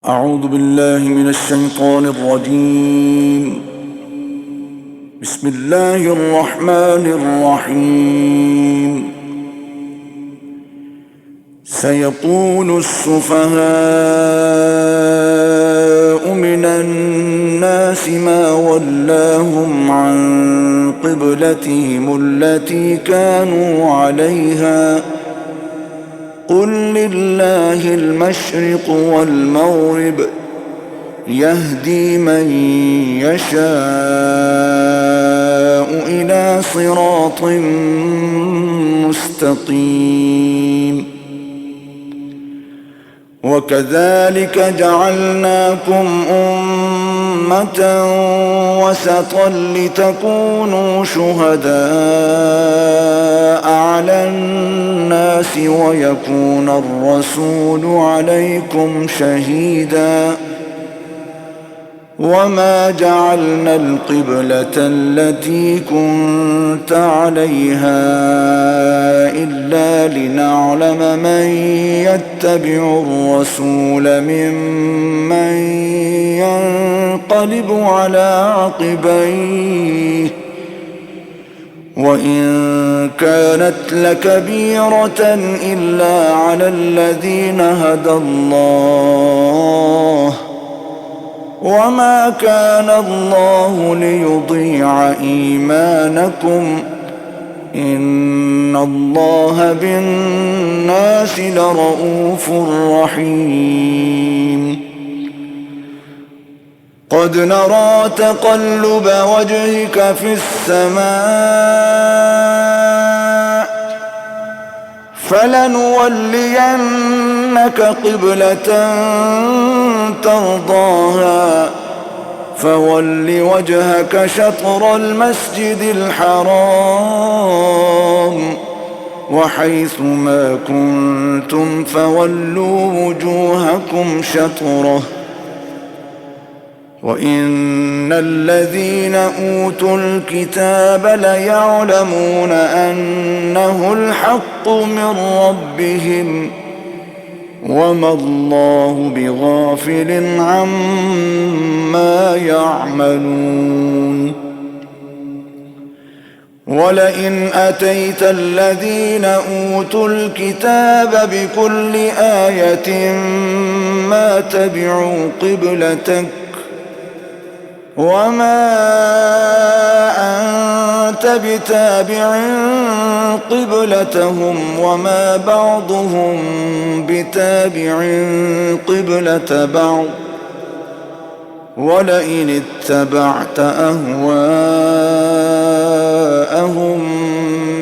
أعوذ بالله من الشيطان الرجيم. بسم الله الرحمن الرحيم. سيقول السفهاء من الناس ما ولاهم عن قبلتهم التي كانوا عليها قل لله المشرق والمغرب يهدي من يشاء إلى صراط مستقيم. وكذلك جعلناكم أمة وسطا لتكونوا شهداء على الناس ويكون الرسول عليكم شهيدا. وما جعلنا القبلة التي كنت عليها إلا لنعلم من يتبع الرسول ممن ينقلب على عقبيه وإن كانت لكبيرة إلا على الذين هدى الله وما كان الله ليضيع إيمانكم إن الله بالناس لرءوف رحيم. قد نرى تقلب وجهك في السماء فلنولينك قبلة ترضاها فول وجهك شطر المسجد الحرام وحيث ما كنتم فولوا وجوهكم شطره وإن الذين أوتوا الكتاب ليعلمون أنه الحق من ربهم وما الله بغافل عما يعملون. ولئن أتيت الذين أوتوا الكتاب بكل آية ما تبعوا قبلتك وما أنت بتابع قبلتهم وما بعضهم بتابع قبلة بعض ولئن اتبعت أهواءهم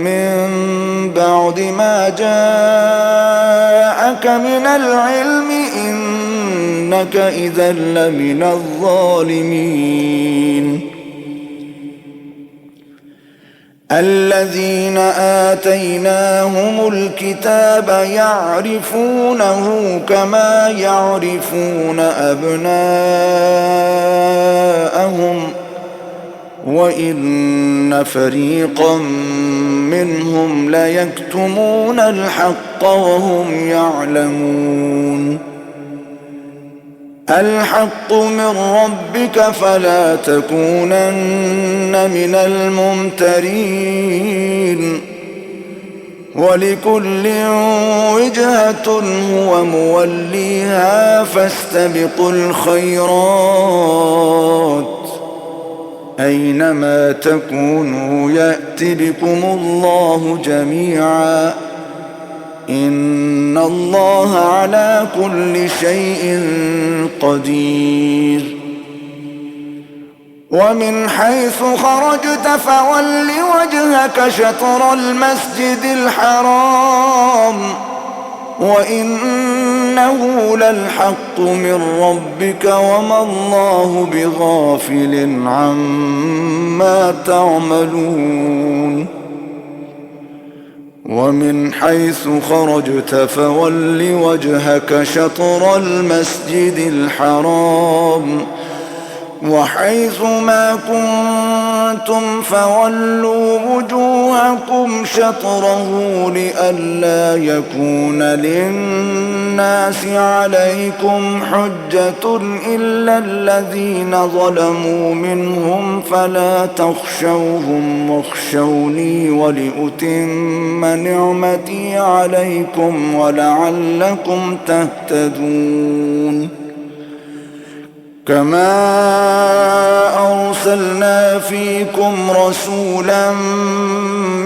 من بعد ما جاءك من العلم إنك إذا لمن الظالمين. الذين آتيناهم الكتاب يعرفونه كما يعرفون أبناءهم وإن فريقا منهم ليكتمون الحق وهم يعلمون. الحق من ربك فلا تكونن من الممترين ولكل وجهة هو موليها فاستبقوا الخيرات أينما تكونوا يأت بكم الله جميعا إن الله على كل شيء قدير. ومن حيث خرجت فول وجهك شطر المسجد الحرام وإنه للحق من ربك وما الله بغافل عما تعملون. ومن حيث خرجت فول وجهك شطر المسجد الحرام وحيث ما كنتم فولوا وجوهكم شطره لئلا يكون للناس عليكم حجة إلا الذين ظلموا منهم فلا تخشوهم واخشوني ولأتم نعمتي عليكم ولعلكم تهتدون. كما أرسلنا فيكم رسولا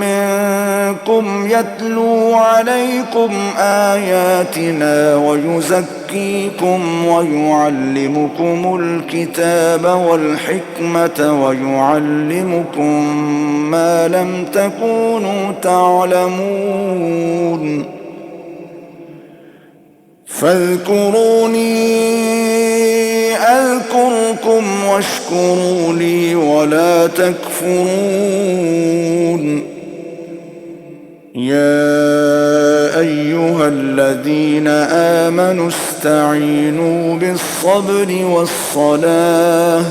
منكم يتلو عليكم آياتنا ويزكيكم ويعلمكم الكتاب والحكمة ويعلمكم ما لم تكونوا تعلمون. فاذكروني أذكركم واشكروا لي ولا تكفرون. يا أيها الذين آمنوا استعينوا بالصبر والصلاة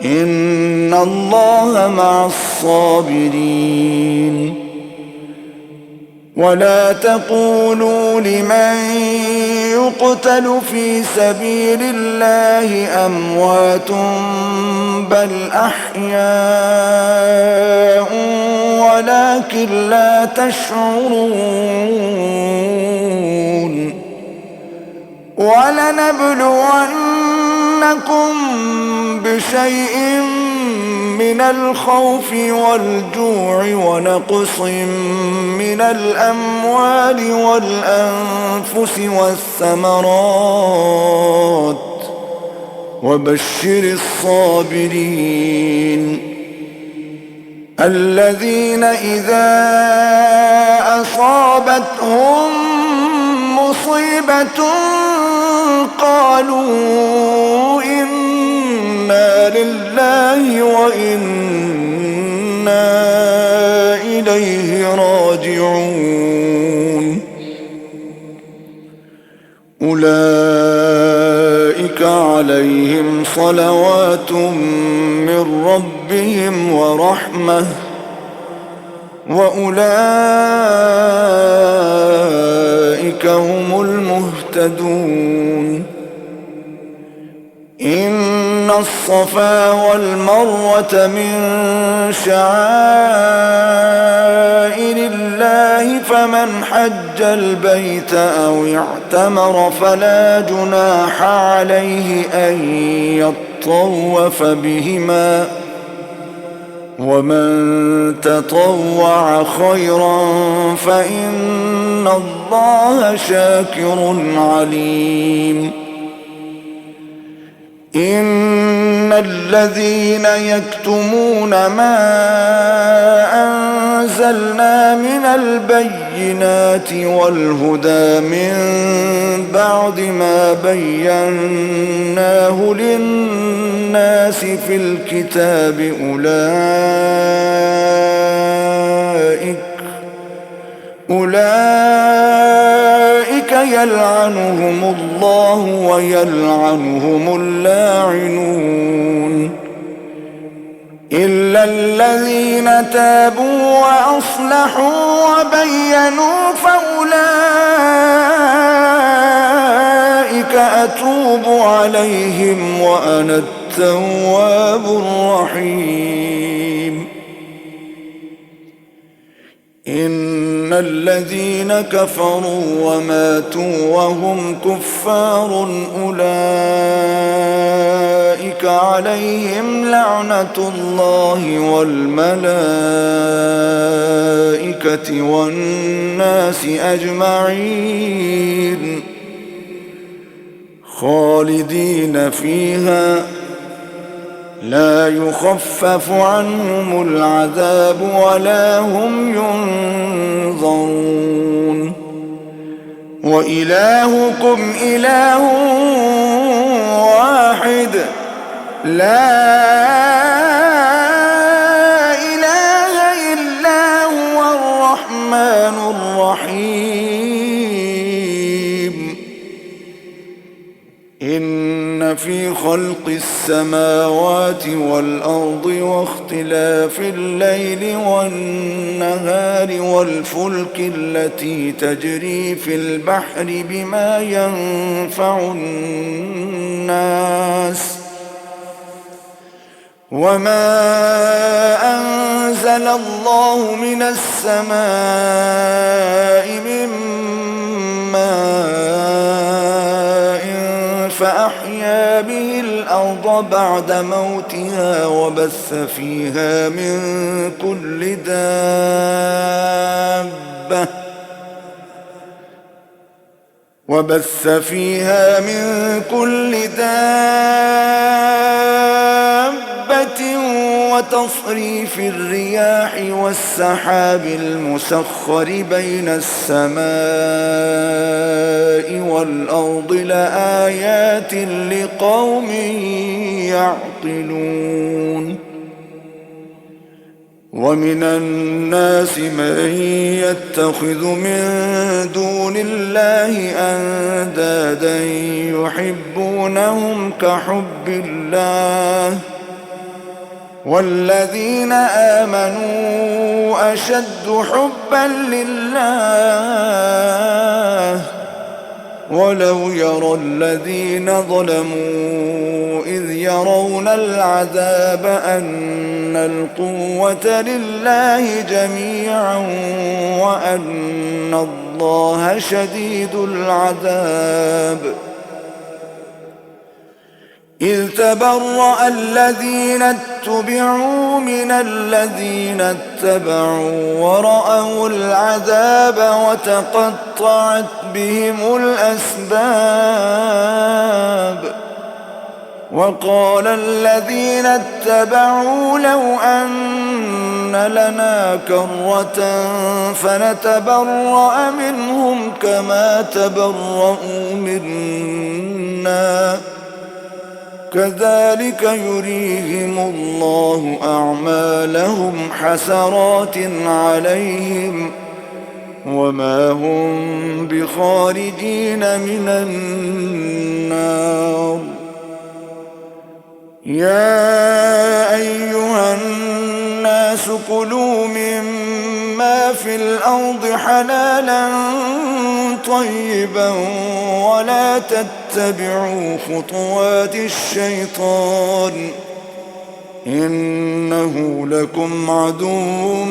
إن الله مع الصابرين. ولا تقولوا لمن يقتل في سبيل الله أموات بل أحياء ولكن لا تشعرون. ولنبلونكم بشيء من الخوف والجوع ونقص من الأموال والأنفس والثمرات وبشر الصابرين الذين إذا أصابتهم مصيبة قالوا إنا لله وإنا إليه راجعون. أولئك عليهم صلوات من ربهم ورحمة وأولئك هم المهتدون. إن الصفا والمروة من شعائر الله فمن حج البيت أو اعتمر فلا جناح عليه أن يطوف بهما ومن تطوع خيرا فإن الله شاكر عليم. إن الذين يكتمون ما أنزلنا من البينات والهدى من بعد ما بيناه للناس في الكتاب أولئك يلعنهم الله ويلعنهم اللاعنون إلا الذين تابوا وأصلحوا وبينوا فأولئك أتوب عليهم وأنا التواب الرحيم. إن الذين كفروا وماتوا وهم كفار أولئك عليهم لعنة الله والملائكة والناس أجمعين خالدين فيها لا يخفف عنهم العذاب ولا هم ينظرون. وإلهكم إله واحد لا إله إلا هو الرحمن الرحيم. إن في خلق السماوات والأرض واختلاف الليل والنهار والفلك التي تجري في البحر بما ينفع الناس وما أنزل الله من السماء من ماء فأحيا به الأرض بعد موتها وبث فيها من كل دابة وتصريف الرياح والسحاب المسخر بين السماء والأرض لآيات لقوم يعقلون ومن الناس من يتخذ من دون الله أندادا يحبونهم كحب الله والذين آمنوا أشد حبا لله ولو يرى الذين ظلموا إذ يرون العذاب أن القوة لله جميعا وأن الله شديد العذاب إذ تبرأ الذين اتبعوا من الذين اتبعوا ورأوا العذاب وتقطعت بهم الأسباب وقال الذين اتبعوا لو أن لنا كرة فنتبرأ منهم كما تبرؤوا منا كذلك يريهم الله أعمالهم حسرات عليهم وما هم بخارجين من النار يا أيها الناس كلوا مما في الأرض حلالا طيبا ولا تتبعوا خطوات الشيطان إنه لكم عدو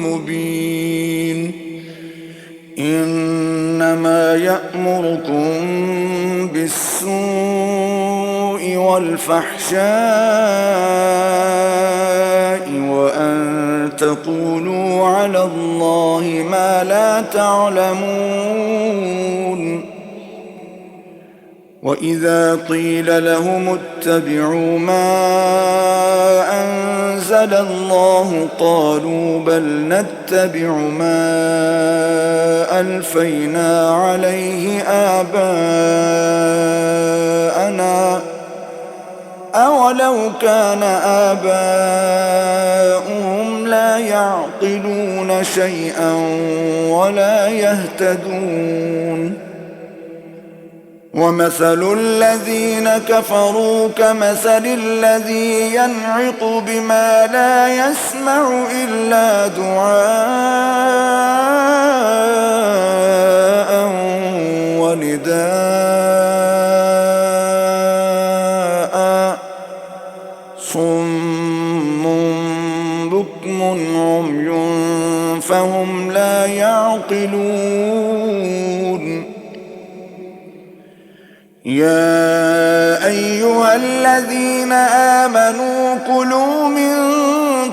مبين إنما يأمركم بالسوء والفحشاء وأن تقولوا على الله ما لا تعلمون وإذا قيل لهم اتبعوا ما أنزل الله قالوا بل نتبع ما ألفينا عليه آباءنا أولو كان آباؤهم لا يعقلون شيئا ولا يهتدون ومثل الذين كفروا كمثل الذي ينعق بما لا يسمع إلا دعاء ونداء صم بكم عمي فهم لا يعقلون يا أيها الذين آمنوا كلوا من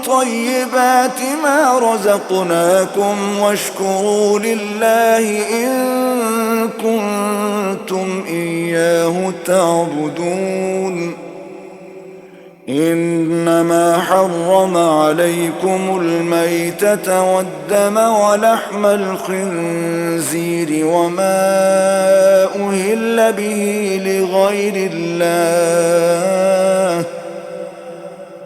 طيبات ما رزقناكم واشكروا لله إن كنتم إياه تعبدون إنما حرم عليكم الميتة والدم ولحم الخنزير وما أهل به لغير الله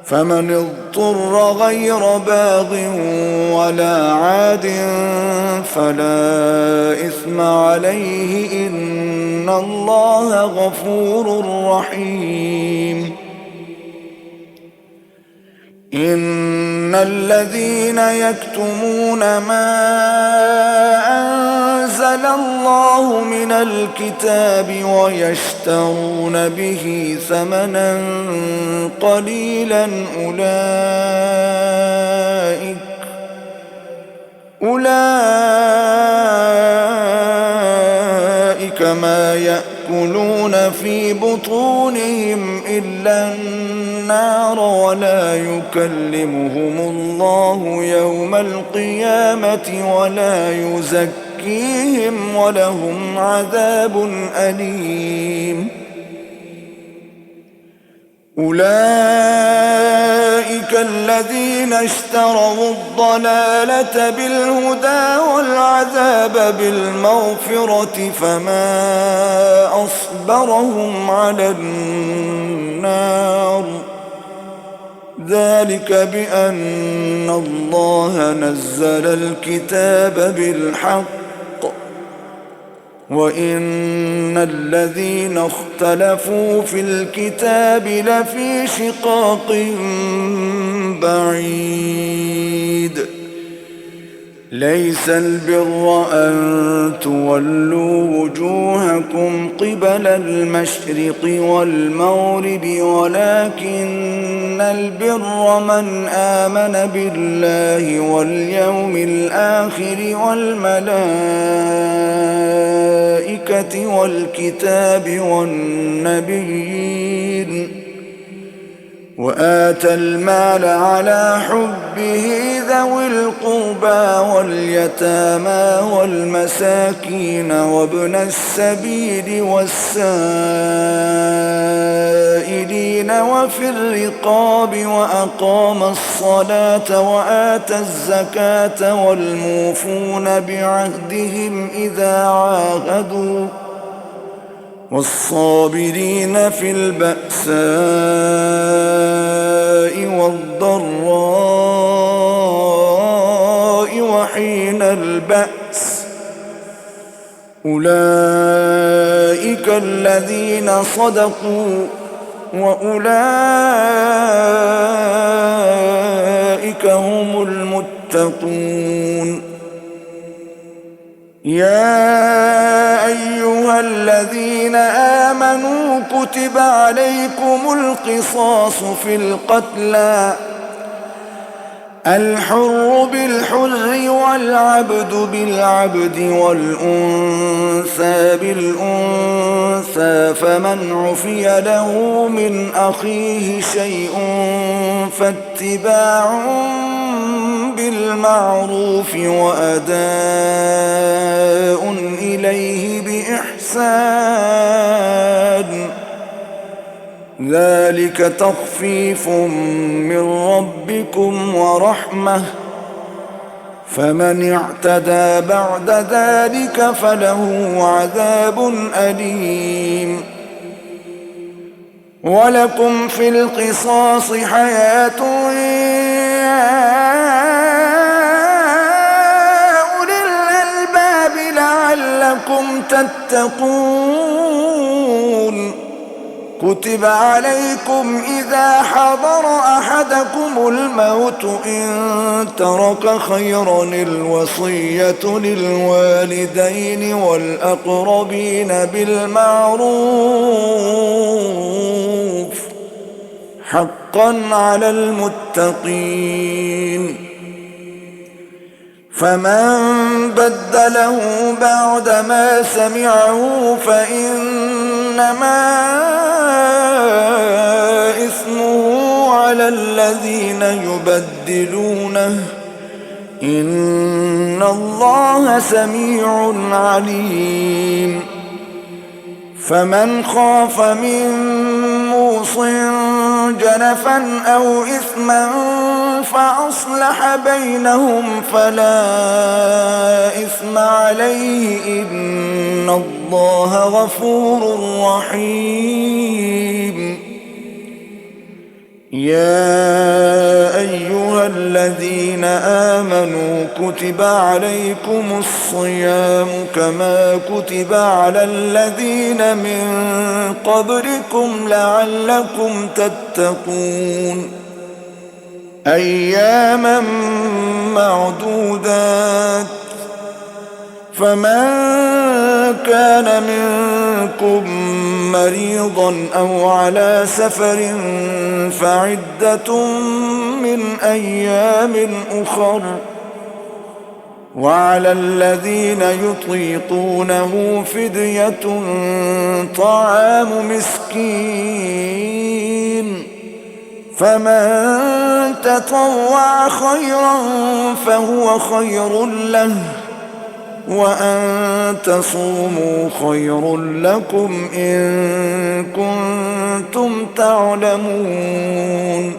فمن اضطر غير باغ ولا عاد فلا إثم عليه إن إن الله غفور رحيم إن الذين يكتمون ما أنزل الله من الكتاب ويشترون به ثمنا قليلا أولئك ما يأكلون في بطونهم إلا النار ولا يكلمهم الله يوم القيامة ولا يزكيهم ولهم عذاب أليم أولئك الذين اشتروا الضلالة بالهدى والعذاب بالمغفرة فما أصبرهم على النار ذلك بأن الله نزل الكتاب بالحق وإن الذين اختلفوا في الكتاب لفي شقاق بعيد ليس البر أن تولوا وجوهكم قبل المشرق والمغرب ولكن البر من آمن بالله واليوم الآخر والملائكة والكتاب والنبيين وآتى المال على حبه ذوي القربى واليتامى والمساكين وابن السبيل والسائلين وفي الرقاب وأقام الصلاة وآتى الزكاة والموفون بعهدهم إذا عاهدوا والصابرين في البأساء والضراء وحين البأس أولئك الذين صدقوا وأولئك هم المتقون يا أيها الذين آمنوا كتب عليكم القصاص في القتلى الحر بالحر والعبد بالعبد والأنثى بالأنثى فمن عفي له من أخيه شيء فاتباع بالمعروف وأداء إليه بإحسان ذلك تخفيف من ربكم ورحمة فمن اعتدى بعد ذلك فله عذاب أليم ولكم في القصاص حياة لعلكم تتقون كتب عليكم إذا حضر أحدكم الموت إن ترك خيرا الوصية للوالدين والأقربين بالمعروف حقا على المتقين فمن بدله بعدما سمعه فإنما إثمه على الذين يبدلونه إن الله سميع عليم فمن خاف من موص جنفا أو إثما فأصلح بينهم فلا إثم عليه إن الله غفور رحيم يا أيها الذين آمنوا كتب عليكم الصيام كما كتب على الذين من قبلكم لعلكم تتقون أياما معدودات فمن كان منكم مريضا أو على سفر فعدة من أيام أخر وعلى الذين يطيقونه فدية طعام مسكين فمن تطوع خيرا فهو خير له وأن تصوموا خير لكم إن كنتم تعلمون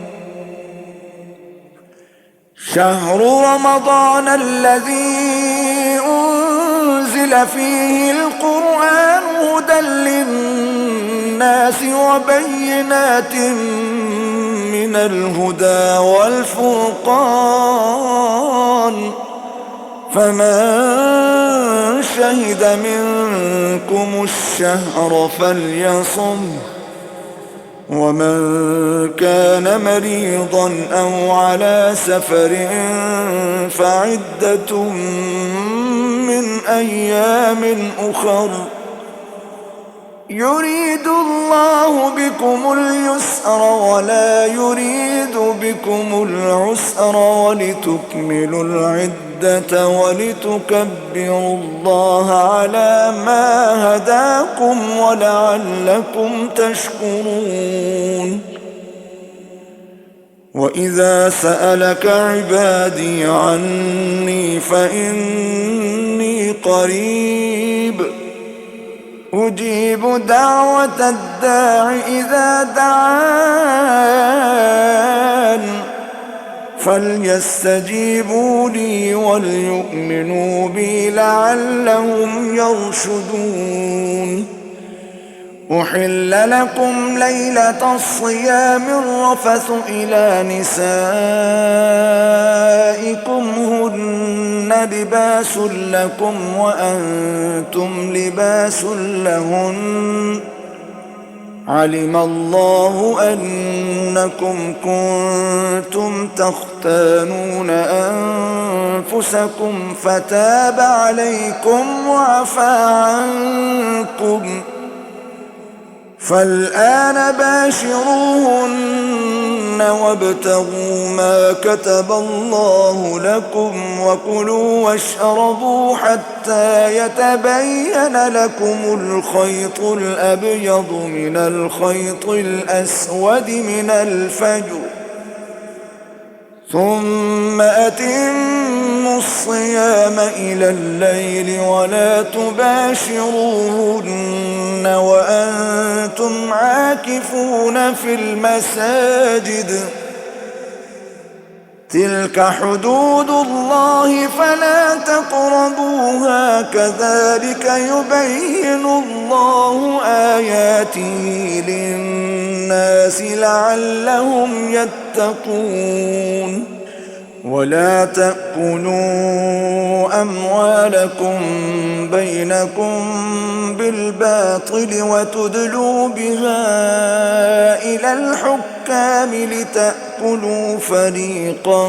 شهر رمضان الذي أنزل فيه القرآن هدى للناس وبينات من الهدى والفرقان فمن شهد منكم الشهر فليصم ومن كان مريضا أو على سفر فعدة من أيام أخر يريد الله بكم اليسر ولا يريد بكم العسر ولتكملوا العدة ولتكبروا الله على ما هداكم ولعلكم تشكرون وإذا سألك عبادي عني فإني قريب أجيب دعوة الداع إذا دعان فليستجيبوا لي وليؤمنوا بي لعلهم يرشدون أحل لكم ليلة الصيام الرفث إلى نسائكم هن لباس لكم وأنتم لباس لهن علم الله أنكم كنتم تختانون أنفسكم فتاب عليكم وعفى عنكم فالآن باشروهن وابتغوا ما كتب الله لكم وكلوا واشربوا حتى يتبين لكم الخيط الأبيض من الخيط الأسود من الفجر ثم أتموا الصيام إلى الليل ولا تباشروهن وأنتم عاكفون في المساجد تلك حدود الله فلا تقربوها كذلك يبين الله آياته للناس لعلهم يتقون ولا تأكلوا أموالكم بينكم بالباطل وتدلوا بها إلى الحكام لتأكلوا فريقا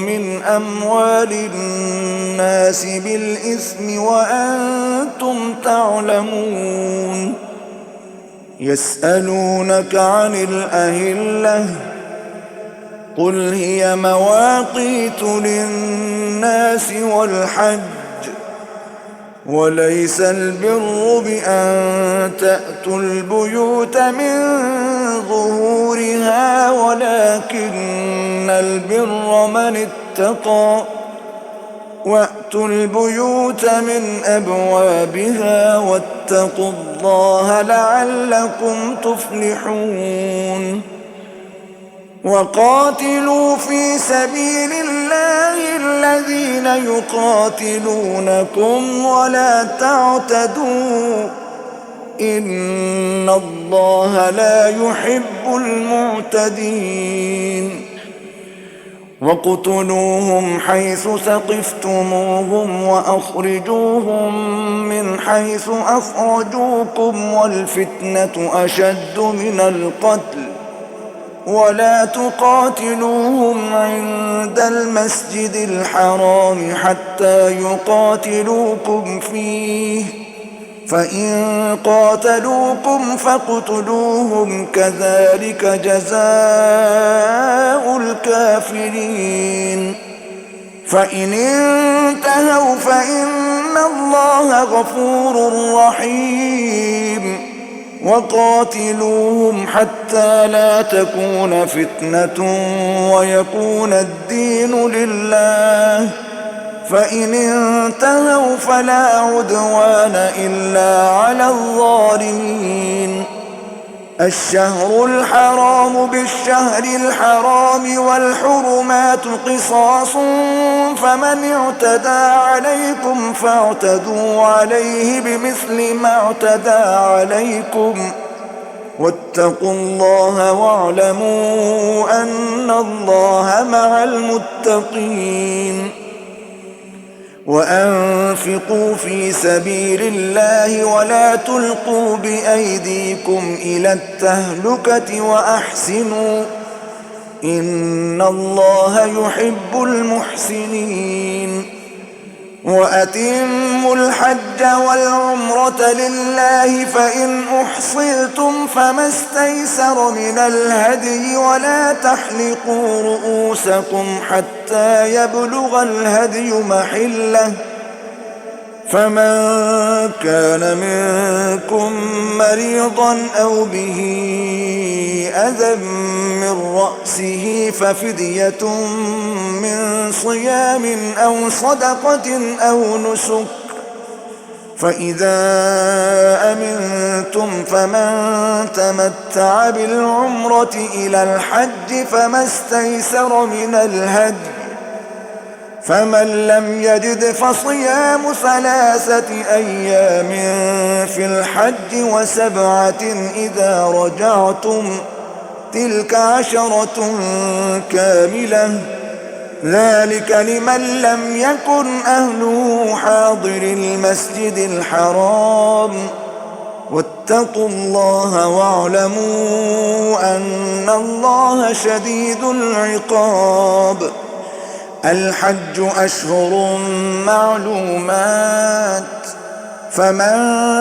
من أموال الناس بالإثم وأنتم تعلمون يسألونك عن الأهلة قل هي مواقيت للناس والحج وليس البر بأن تأتوا البيوت من ظهورها ولكن البر من اتقى وأتوا البيوت من أبوابها واتقوا الله لعلكم تفلحون وقاتلوا في سبيل الله الذين يقاتلونكم ولا تعتدوا إن الله لا يحب المعتدين واقتلوهم حيث ثقفتموهم وأخرجوهم من حيث أخرجوكم والفتنة أشد من القتل ولا تقاتلوهم عند المسجد الحرام حتى يقاتلوكم فيه فإن قاتلوكم فاقتلوهم كذلك جزاء الكافرين فإن انتهوا فإن الله غفور رحيم وقاتلوهم حتى لا تكون فتنة ويكون الدين لله فإن انتهوا فلا عدوان إلا على الظالمين الشهر الحرام بالشهر الحرام والحرمات قصاص فمن اعتدى عليكم فاعتدوا عليه بمثل ما اعتدى عليكم واتقوا الله واعلموا أن الله مع المتقين وأنفقوا في سبيل الله ولا تلقوا بأيديكم إلى التهلكة وأحسنوا إن الله يحب المحسنين وأتموا الحج والعمرة لله فإن أحصرتم فما استيسر من الهدي ولا تحلقوا رؤوسكم حتى يبلغ الهدي محله فمن كان منكم مريضا أو به أذى من رأسه ففدية من صيام أو صدقة أو نسك فإذا أمنتم فمن تمتع بالعمرة إلى الحج فما استيسر من الهدي فمن لم يجد فصيام 3 أيام في الحج و7 إذا رجعتم تلك 10 كاملة ذلك لمن لم يكن أهله حاضر المسجد الحرام واتقوا الله واعلموا أن الله شديد العقاب الحج أشهر معلومات فمن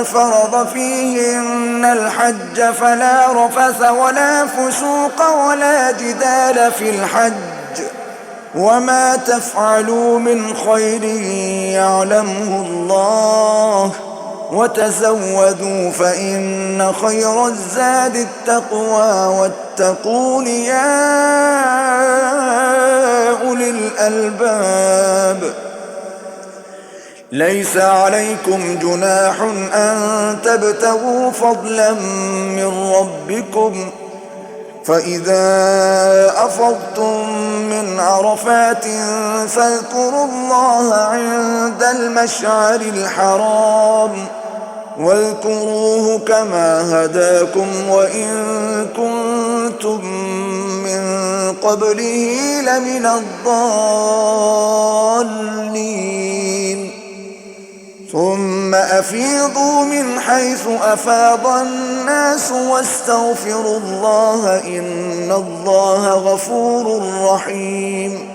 فرض فيهن الحج فلا رفث ولا فسوق ولا جدال في الحج وما تفعلوا من خير يعلمه الله وتزودوا فإن خير الزاد التقوى واتقون يا أولي الألباب ليس عليكم جناح أن تبتغوا فضلا من ربكم فإذا أفضتم من عرفات فاذكروا الله عند المشعر الحرام واذكروه كما هداكم وإن كنتم من قبله لمن الضالين ثم أفيضوا من حيث أفاض الناس واستغفروا الله إن الله غفور رحيم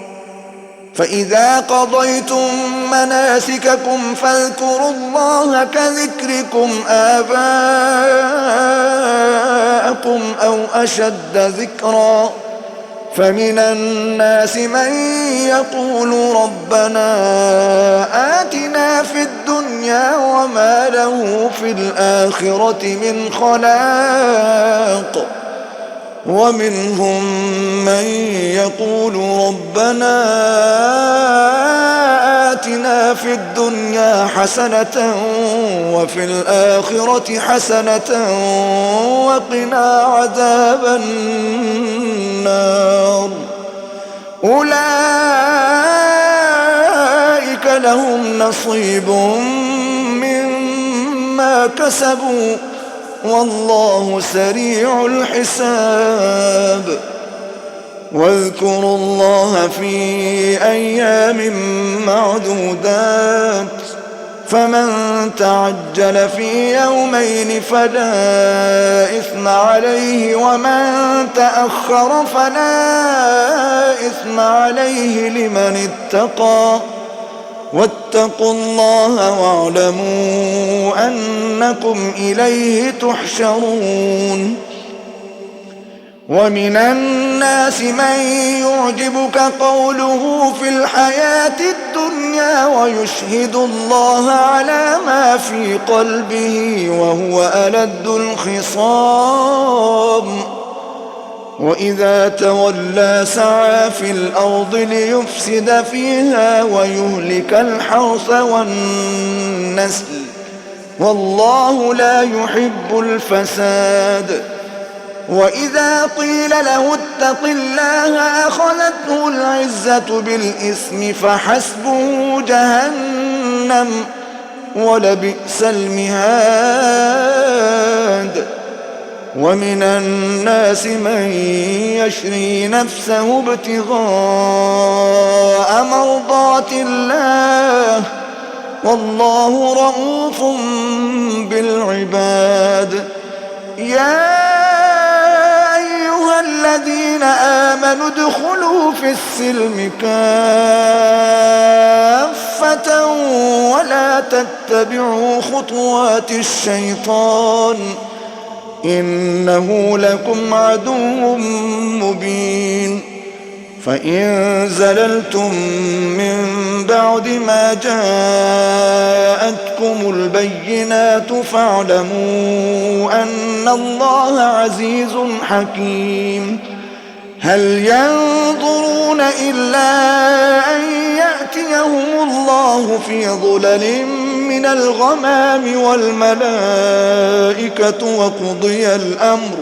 فإذا قضيتم مناسككم فاذكروا الله كذكركم آباءكم أو أشد ذكرا فمن الناس من يقول ربنا آتنا في الدنيا وما له في الآخرة من خلاق ومنهم من يقول ربنا آتنا في الدنيا حسنة وفي الآخرة حسنة وقنا عذاب النار أولئك لهم نصيب مما كسبوا والله سريع الحساب. واذكروا الله في أيام معدودات، فمن تعجل في يومين فلا إثم عليه، ومن تأخر فلا إثم عليه لمن اتقى. واتقوا الله واعلموا أنكم إليه تحشرون. ومن الناس من يعجبك قوله في الحياة الدنيا ويشهد الله على ما في قلبه وهو ألد الخصام. وإذا تولى سعى في الأرض ليفسد فيها ويهلك الحرث والنسل، والله لا يحب الفساد. وإذا قيل له اتق الله أخذته العزة بالإثم فحسبه جهنم ولبئس المهاد. ومن الناس من يشري نفسه ابتغاء مرضات الله، والله رؤوف بالعباد. يا أيها الذين آمنوا ادخلوا في السلم كافة ولا تتبعوا خطوات الشيطان، إنه لكم عدو مبين. فإن زللتم من بعد ما جاءتكم البينات فاعلموا أن الله عزيز حكيم. هل ينظرون إلا أن يأتيهم الله في ظلل من الغمام والملائكة وقضي الأمر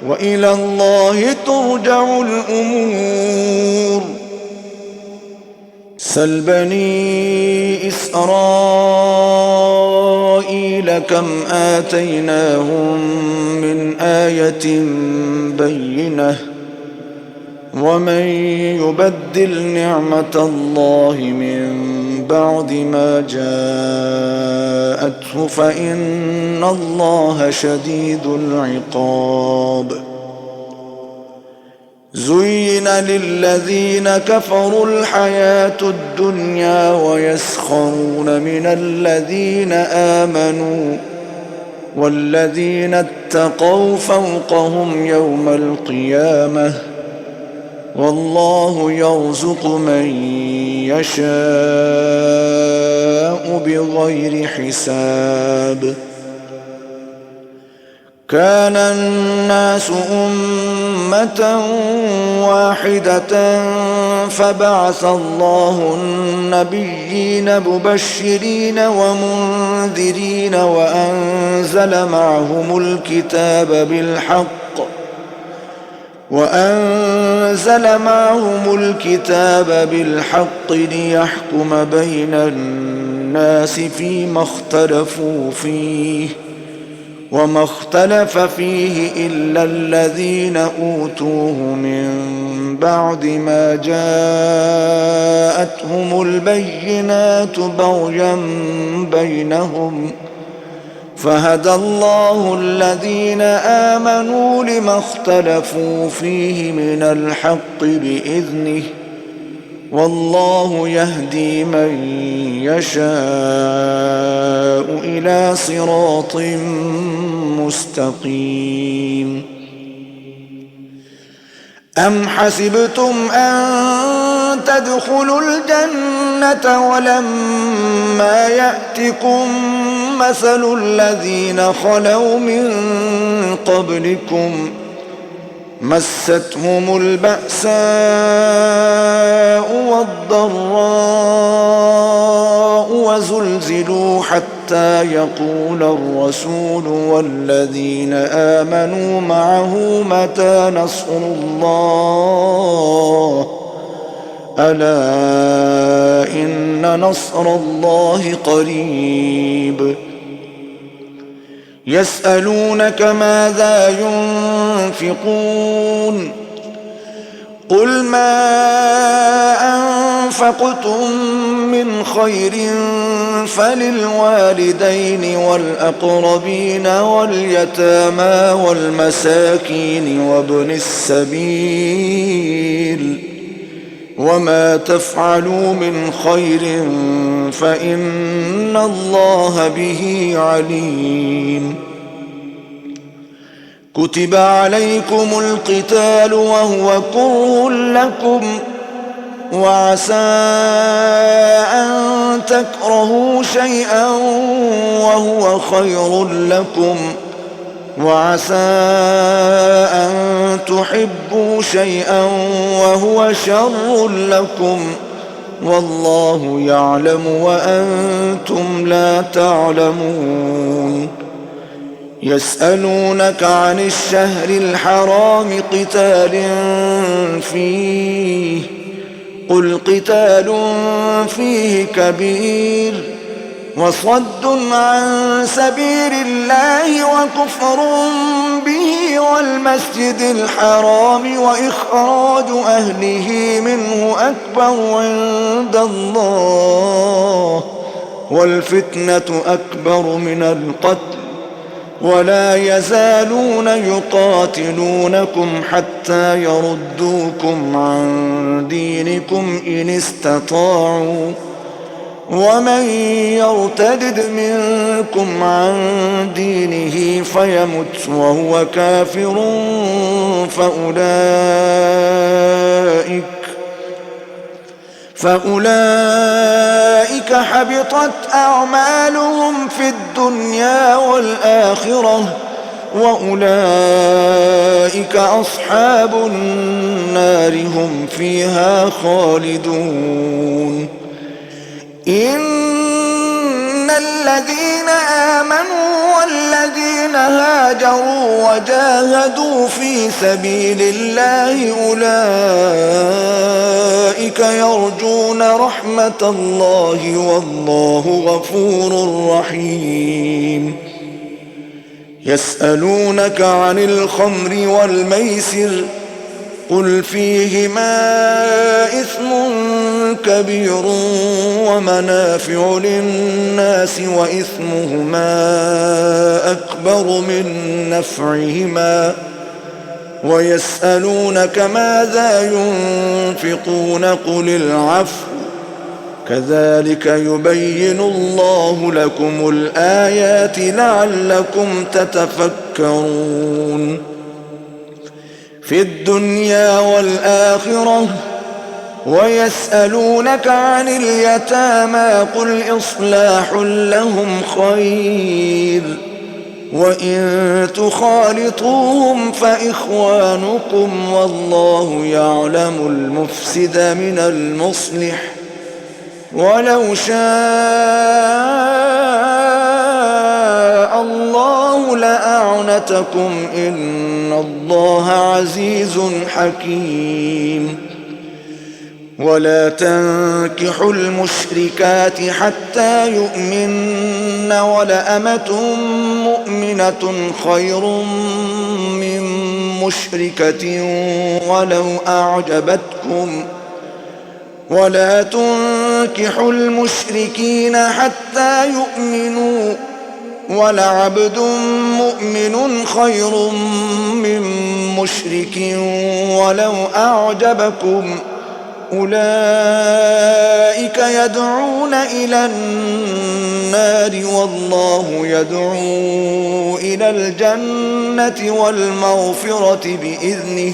وإلى الله ترجع الأمور. سل بني إسرائيل كم آتيناهم من آية بينة، ومن يبدل نعمة الله من بعد ما جاءته فإن الله شديد العقاب. زين للذين كفروا الحياة الدنيا ويسخرون من الذين آمنوا، والذين اتقوا فوقهم يوم القيامة، والله يرزق من يشاء بغير حساب. كان الناس أمة واحدة فبعث الله النبيين مبشرين ومنذرين وأنزل معهم الكتاب بالحق ليحكم بين الناس فيما اختلفوا فيه، وما اختلف فيه إلا الذين أوتوه من بعد ما جاءتهم البينات بغيا بينهم، فهدى الله الذين آمنوا لما اختلفوا فيه من الحق بإذنه، والله يهدي من يشاء إلى صراط مستقيم. أم حسبتم أن تدخلوا الجنة ولما يأتكم مثل الذين خلوا من قبلكم مستهم البأساء والضراء وزلزلوا حتى يقول الرسول والذين آمنوا معه متى نصر الله، ألا إن نصر الله قريب. يسألونك ماذا ينفقون قل ما أنفقتم من خير فللوالدين والأقربين واليتامى والمساكين وابن السبيل وما تفعلوا من خير فإن الله به عليم كتب عليكم القتال وهو كره لكم وعسى أن تكرهوا شيئا وهو خير لكم وعسى أن تحبوا شيئا وهو شر لكم والله يعلم وأنتم لا تعلمون يسألونك عن الشهر الحرام قتال فيه قل قتال فيه كبير وصد عن سبيل الله وكفر به والمسجد الحرام وإخراج أهله منه أكبر عند الله والفتنة أكبر من القتل ولا يزالون يقاتلونكم حتى يردوكم عن دينكم إن استطاعوا ومن يرتدد منكم عن دينه فيمت وهو كافر فأولئك حبطت أعمالهم في الدنيا والآخرة وأولئك أصحاب النار هم فيها خالدون إن الذين آمنوا والذين هاجروا وجاهدوا في سبيل الله أولئك يرجون رحمة الله والله غفور رحيم يسألونك عن الخمر والميسر قل فيهما إثم كبير ومنافع للناس وإثمهما أكبر من نفعهما ويسألونك ماذا ينفقون قل العفو كذلك يبين الله لكم الآيات لعلكم تتفكرون في الدنيا والآخرة ويسألونك عن اليتامى قل إصلاح لهم خير وإن تخالطوهم فإخوانكم والله يعلم المفسد من المصلح ولو شاء الله لأعنتكم إن الله عزيز حكيم ولا تنكحوا المشركات حتى يؤمن ولأمة مؤمنة خير من مشركة ولو أعجبتكم ولا تنكحوا المشركين حتى يؤمنوا ولعبد مؤمن خير من مشرك ولو أعجبكم أولئك يدعون إلى النار والله يدعو إلى الجنة والمغفرة بإذنه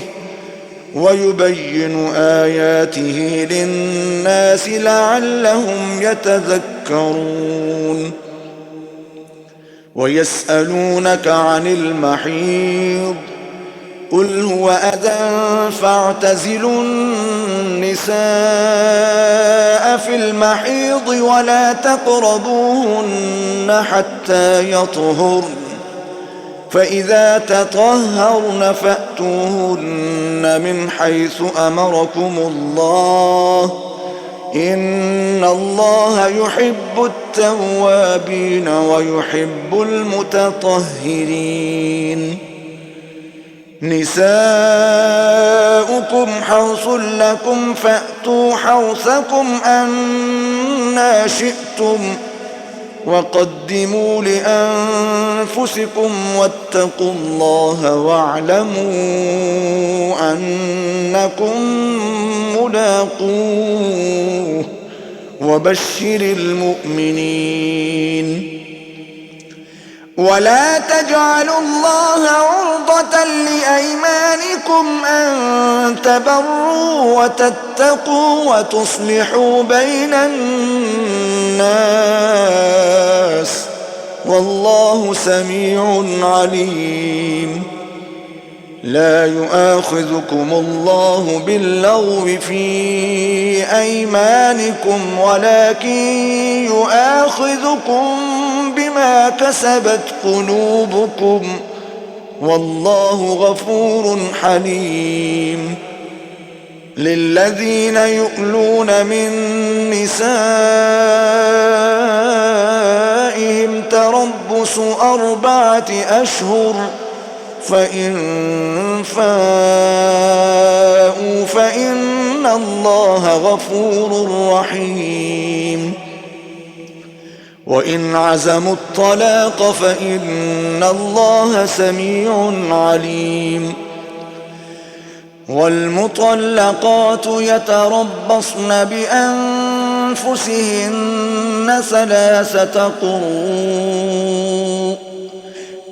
ويبين آياته للناس لعلهم يتذكرون ويسألونك عن المحيض قل هو أذى فاعتزلوا النساء في المحيض ولا تقربوهن حتى يطهرن فإذا تطهرن فأتوهن من حيث أمركم الله إن الله يحب التوابين ويحب المتطهرين. نساؤكم حرث لكم فأتوا حرثكم أنى شئتم وقدموا لأنفسكم واتقوا الله واعلموا أنكم ملاقوه وبشر المؤمنين. ولا تجعلوا الله عرضة لأيمانكم أن تبروا وتتقوا وتصلحوا بين الناس والله سميع عليم. لا يؤاخذكم الله باللغو في أيمانكم ولكن يؤاخذكم بما كسبت قلوبكم والله غفور حليم. للذين يؤلون من نسائهم تربص 4 أشهر فإن فاءوا فإن الله غفور رحيم. وإن عزموا الطلاق فإن الله سميع عليم. والمطلقات يتربصن بأنفسهن 3 قروء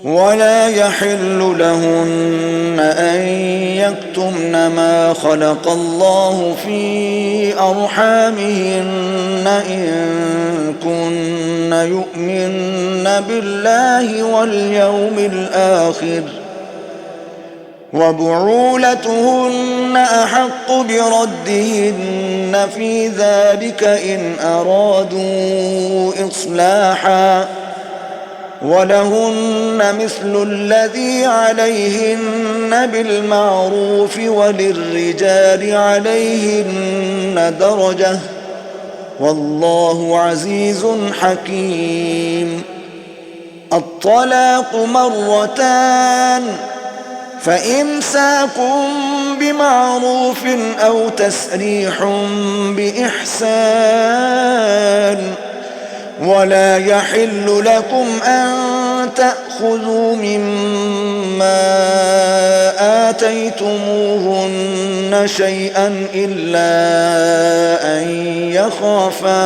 ولا يحل لهن أن يكتمن ما خلق الله في أرحامهن إن كن يؤمن بالله واليوم الآخر وبعولتهن أحق بردهن في ذلك إن أرادوا إصلاحا ولهن مثل الذي عليهن بالمعروف وللرجال عليهن درجة والله عزيز حكيم. الطلاق 2 فإمساك بمعروف أو تسريح بإحسان ولا يحل لكم أن تأخذوا مما آتيتموهن شيئا إلا أن يخافا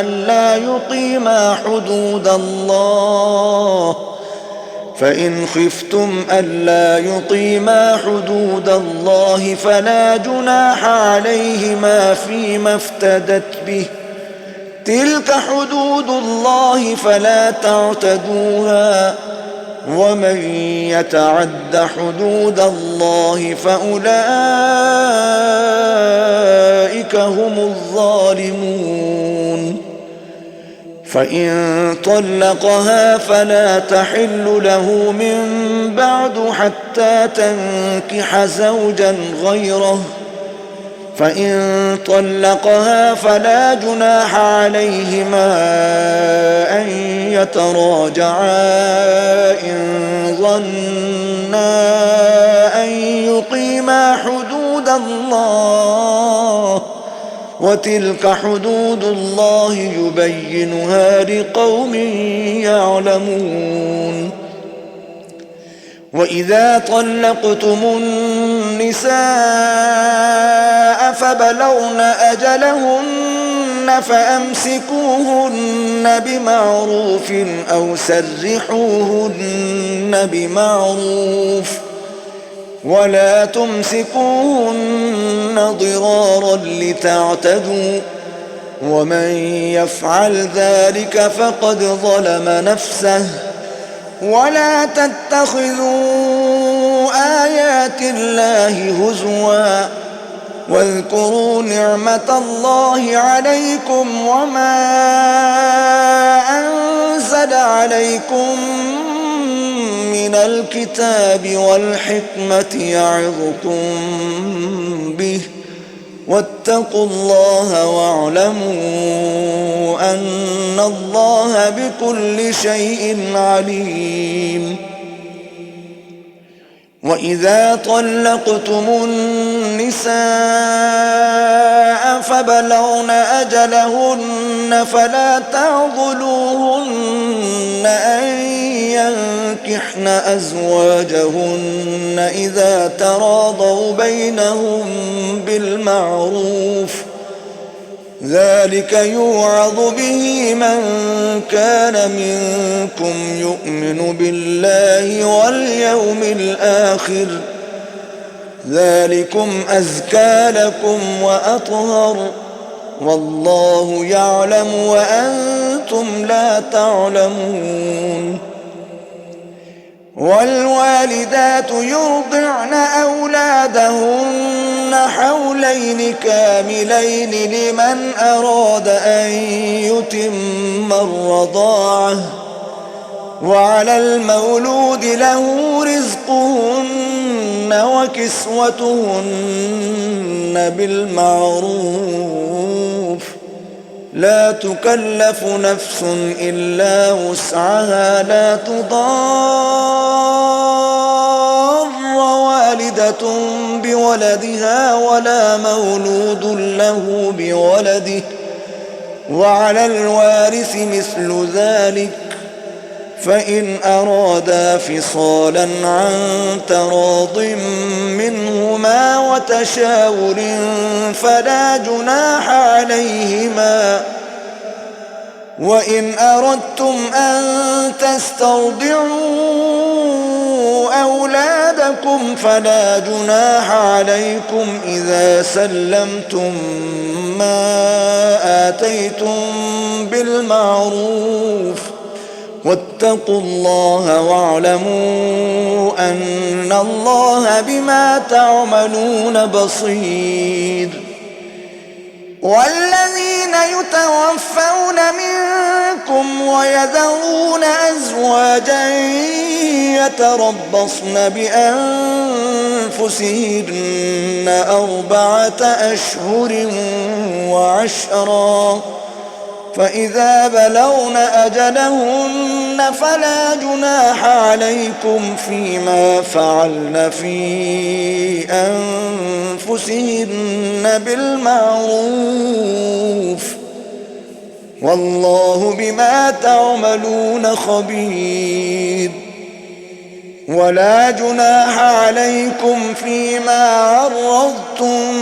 ألا يقيما حدود الله فإن خفتم ألا يقيما حدود الله فلا جناح عليهما فيما افتدت به تلك حدود الله فلا تعتدوها ومن يتعد حدود الله فأولئك هم الظالمون. فإن طلقها فلا تحل له من بعد حتى تنكح زوجا غيره فإن طلقها فلا جناح عليهما أن يتراجعا إن ظنا أن يقيما حدود الله وتلك حدود الله يبينها لقوم يعلمون. وإذا طلقتم النساء فبلغن أجلهن فأمسكوهن بمعروف أو سرحوهن بمعروف ولا تمسكوهن ضرارا لتعتدوا ومن يفعل ذلك فقد ظلم نفسه. ولا تتخذوا آيات الله هزوا واذكروا نعمة الله عليكم وما أنزل عليكم من الكتاب والحكمة يعظكم به واتقوا الله واعلموا أن الله بكل شيء عليم. وإذا طلقتم النساء فبلغن أجلهن فلا تعضلوهن أن ينكحن أزواجهن إذا تراضوا بينهم بالمعروف، ذلك يوعظ به من كان منكم يؤمن بالله واليوم الآخر، ذلكم أزكى لكم وأطهر، والله يعلم وأنتم لا تعلمون. والوالدات يرضعن أولادهن حولين كاملين لمن أراد أن يتم الرضاعة، وعلى المولود له رزقهن وكسوتهن بالمعروف، لا تكلف نفس إلا وسعها، لا تضار والدة بولدها ولا مولود له بولده، وعلى الوارث مثل ذلك، فإن أرادا فصالا عن تراض منهما وتشاور فلا جناح عليهما. وإن أردتم أن تسترضعوا أولادكم فلا جناح عليكم إذا سلمتم ما آتيتم بالمعروف، واتقوا الله واعلموا أن الله بما تعملون بصير. والذين يتوفون منكم ويذرون أزواجا يتربصن بأنفسهن 4 أشهر وعشرا، فإذا بلغن أجلهن فلا جناح عليكم فيما فعلن في أنفسهن بالمعروف، والله بما تعملون خبير. ولا جناح عليكم فيما عرضتم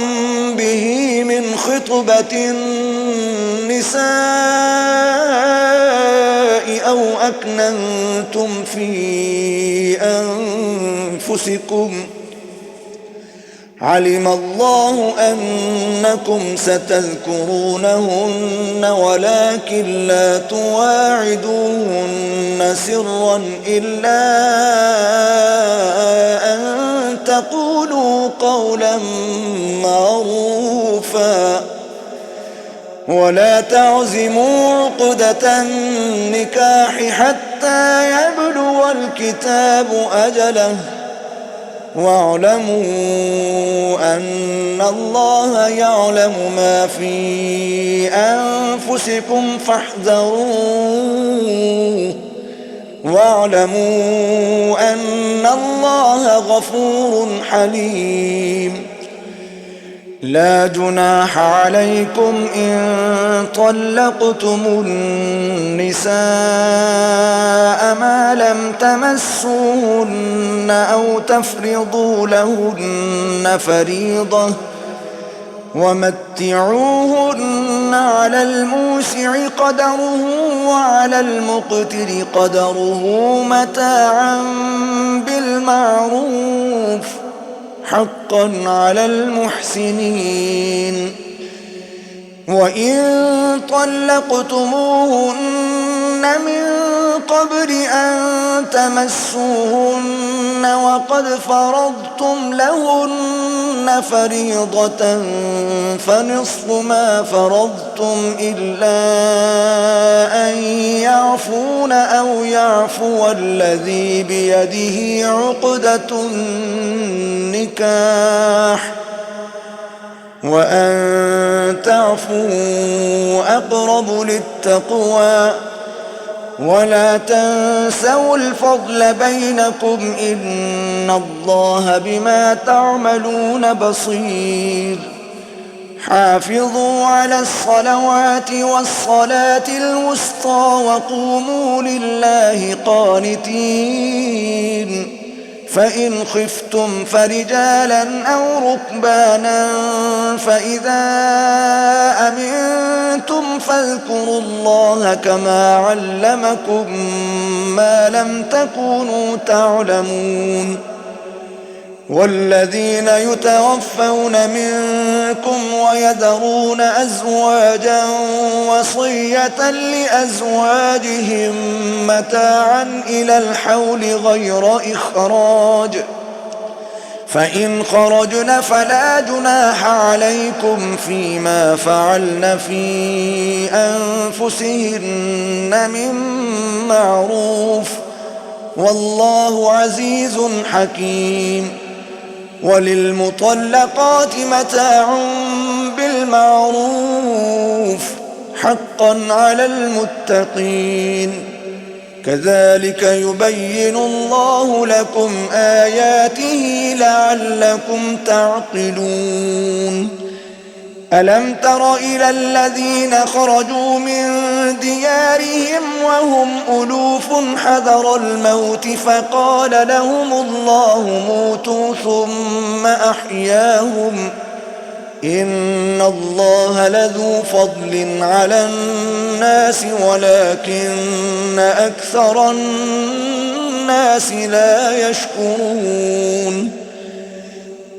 به من خطبة النساء أو أكننتم في أنفسكم، علم الله أنكم ستذكرونهن ولكن لا تواعدوهن سرا إلا أن تقولوا قولا معروفا، ولا تعزموا عقدة النكاح حتى يبلغ الكتاب أجله، واعلموا أن الله يعلم ما في أنفسكم فاحذروه، واعلموا أن الله غفور حليم. لا جناح عليكم إن طلقتم النساء ما لم تمسوهن أو تفرضوا لهن فريضة، ومتعوهن على الموسع قدره وعلى المقتر قدره متاعا بالمعروف، حقا على المحسنين. وإن طلقتموهن من قبل أن تمسوهن وقد فرضتم لهن فريضة فنصف ما فرضتم إلا أن يعفون أو يعفو الذي بيده عقدة النكاح، وأن تعفوا أقرب للتقوى ولا تنسوا الفضل بينكم إن الله بما تعملون بصير حافظوا على الصلوات والصلاة الوسطى وقوموا لله قانتين فإن خفتم فرجالا أو ركبانا فإذا أمنتم فاذكروا الله كما علمكم ما لم تكونوا تعلمون والذين يتوفون منكم ويذرون أزواجا وصية لأزواجهم متاعا إلى الحول غير إخراج فإن خرجن فلا جناح عليكم فيما فعلن في أنفسهن من معروف والله عزيز حكيم وللمطلقات متاع بالمعروف حقا على المتقين كذلك يبين الله لكم آياته لعلكم تعقلون ألم تر إلى الذين خرجوا من ديارهم وهم ألوف حذر الموت فقال لهم الله موتوا ثم أحياهم إن الله لذو فضل على الناس ولكن أكثر الناس لا يشكرون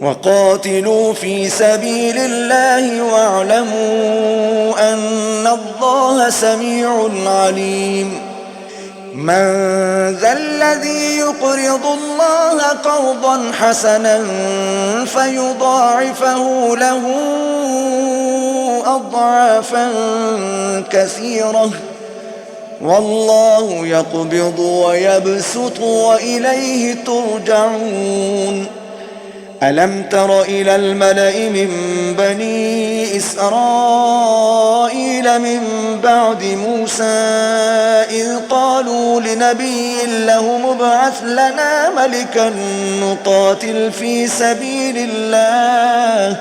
وقاتلوا في سبيل الله واعلموا أن الله سميع عليم من ذا الذي يقرض الله قرضا حسنا فيضاعفه له أضعافا كثيرة والله يقبض ويبسط وإليه ترجعون ألم تر إلى الملأ من بني إسرائيل من بعد موسى إذ قالوا لنبي له ابعث لنا ملكا نقاتل في سبيل الله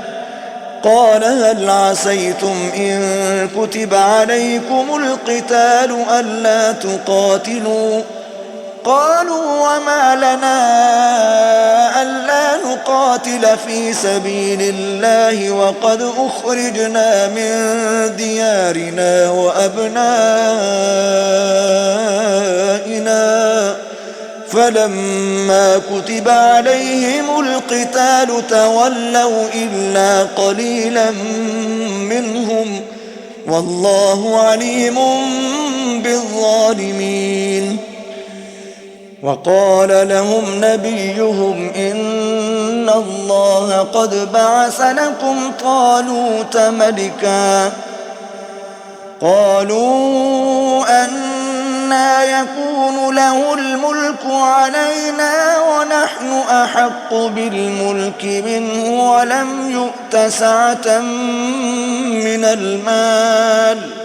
قال هل عسيتم إن كتب عليكم القتال ألا تقاتلوا قالوا وما لنا ألا نقاتل في سبيل الله وقد أخرجنا من ديارنا وأبنائنا فلما كتب عليهم القتال تولوا إلا قليلا منهم والله عليم بالظالمين وقال لهم نبيهم إن الله قد بعث لكم طالوت ملكا قالوا أنى يكون له الملك علينا ونحن أحق بالملك منه ولم يؤت سعة من المال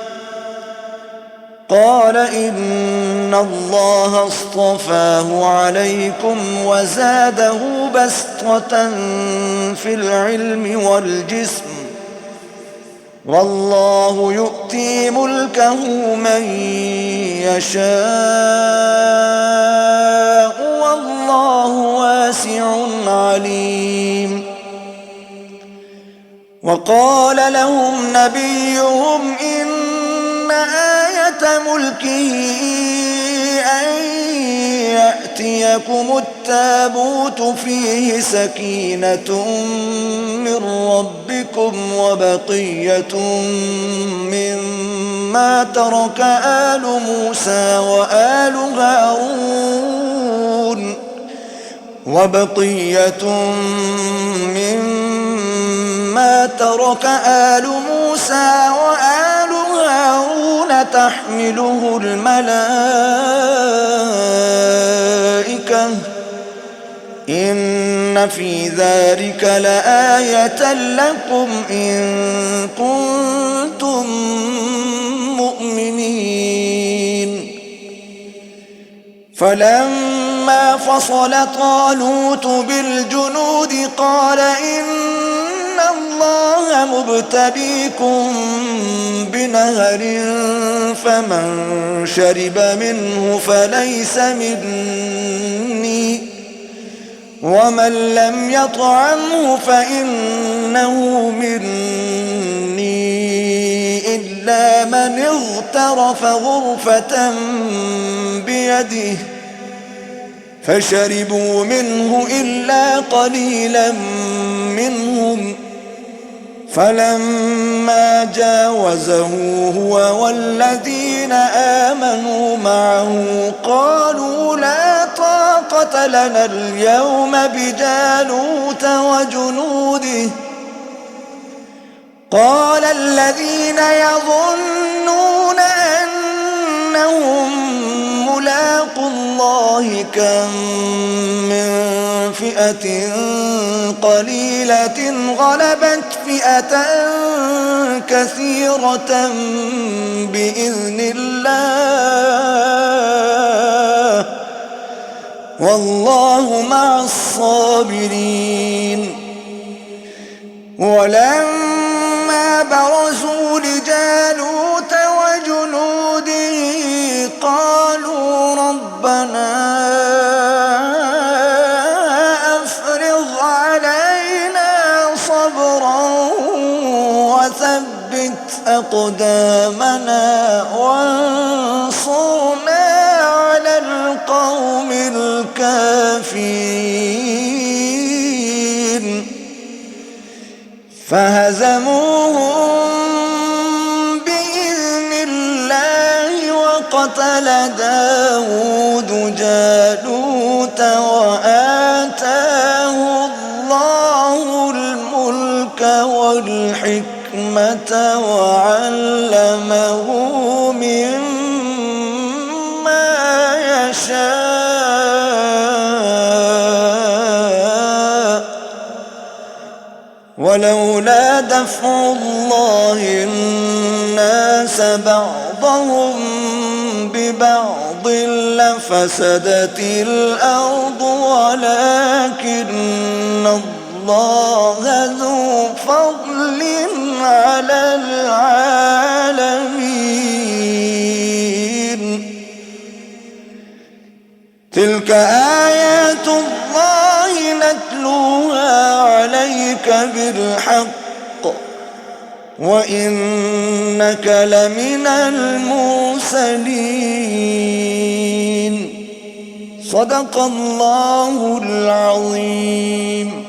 قال إن الله اصطفاه عليكم وزاده بسطة في العلم والجسم والله يؤتي ملكه من يشاء والله واسع عليم وقال لهم نبيهم إن آية ملكه أن يأتيكم التابوت فيه سكينة من ربكم وبقية مما ترك آل موسى وآل هارون تحمله الملائكة إن في ذلك لآية لكم إن كنتم مؤمنين. فلما فصل طالوت بالجنود قال إن الله مبتليكم بنهر فمن شرب منه فليس مني ومن لم يطعمه فإنه مني إلا من اغترف غرفة بيده فشربوا منه إلا قليلا منهم. فلما جاوزه هو والذين آمنوا معه قالوا لا طاقة لنا اليوم بجالوت وجنوده. قال الذين يظنون أنهم ملاقو الله كم من فئة قليلة غلبت فئة كثيرة بإذن الله والله مع الصابرين. ولما برزوا لجالوت وجنوده قالوا ربنا أفرغ علينا صبرا وثبت أقدامنا وانصرنا على القوم الكافرين. فهزموهم بإذن الله وقتل داود جالوت وآتاه الله الملك والحكمة وعلمه مما يشاء. ولولا دفع الله الناس بعضهم ببعض لفسدت الأرض ولكن الله ذو فضل على العالمين. تلك آيات الله نتلوها عليك بالحق وإنك لمن المرسلين. صدق الله العظيم.